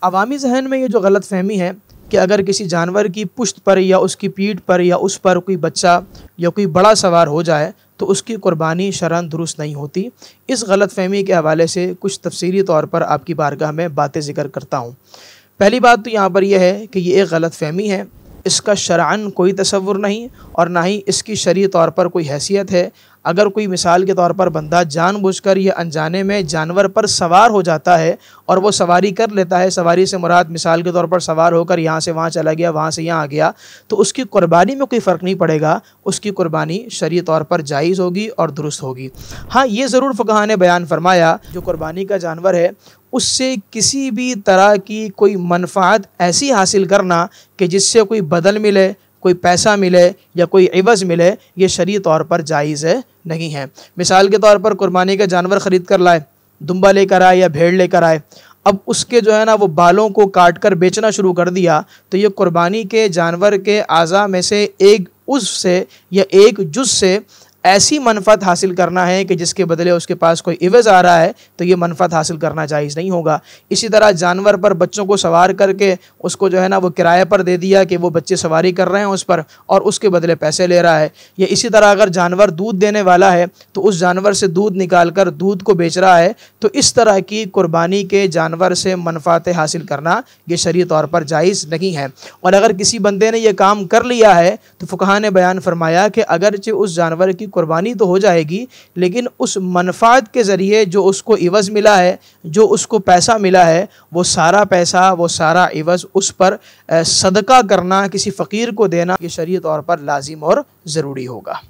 अवामी ज़हन में ये जो गलत फ़हमी है कि अगर किसी जानवर की पुश्त पर या उसकी पीठ पर या उस पर कोई बच्चा या कोई बड़ा सवार हो जाए तो उसकी कुर्बानी शरअन दुरुस्त नहीं होती। इस गलत फ़हमी के हवाले से कुछ तफसीली तौर पर आपकी बारगाह में बातें ज़िक्र करता हूँ। पहली बात तो यहाँ पर यह है कि ये एक गलत फ़हमी है, इसका शरअन कोई तसव्वुर नहीं और ना ही इसकी शरई तौर पर कोई हैसियत है। अगर कोई मिसाल के तौर पर बंदा जानबूझकर या अनजाने में जानवर पर सवार हो जाता है और वो सवारी कर लेता है, सवारी से मुराद मिसाल के तौर पर सवार होकर यहाँ से वहाँ चला गया, वहाँ से यहाँ आ गया, तो उसकी कुर्बानी में कोई फ़र्क नहीं पड़ेगा, उसकी कुर्बानी शरई तौर पर जायज़ होगी और दुरुस्त होगी। हाँ, ये ज़रूर फ़ुक़हा ने बयान फरमाया जो कुर्बानी का जानवर है उससे किसी भी तरह की कोई मनफ़ात ऐसी हासिल करना कि जिससे कोई बदल मिले, कोई पैसा मिले या कोई इवज़ मिले, ये शरई तौर पर जायज़ नहीं है। मिसाल के तौर पर कुर्बानी का जानवर ख़रीद कर लाए, दुम्बा लेकर आए या भेड़ लेकर आए, अब उसके जो है ना वो बालों को काट कर बेचना शुरू कर दिया, तो ये कुर्बानी के जानवर के आज़ा में से एक उज़्व से या एक जुज़ से ऐसी मनफ़त हासिल करना है कि जिसके बदले उसके पास कोई इवज़ आ रहा है, तो ये मनफ़त हासिल करना जायज़ नहीं होगा। इसी तरह जानवर पर बच्चों को सवार करके उसको जो है ना वो किराए पर दे दिया कि वो बच्चे सवारी कर रहे हैं उस पर और उसके बदले पैसे ले रहा है। या इसी तरह अगर जानवर दूध देने वाला है तो उस जानवर से दूध निकाल कर दूध को बेच रहा है, तो इस तरह की कुर्बानी के जानवर से मनफ़ातें हासिल करना ये शरई तौर पर जायज़ नहीं है। और अगर किसी बंदे ने यह काम कर लिया है तो फ़ुक़हा ने बयान फरमाया कि अगरचे उस जानवर की कुर्बानी तो हो जाएगी, लेकिन उस मनफ़ात के ज़रिए जो उसको इवज़ मिला है, जो उसको पैसा मिला है, वो सारा पैसा, वो सारा इवज़ उस पर सदका करना, किसी फ़कीर को देना, ये शरई तौर पर लाजिम और ज़रूरी होगा।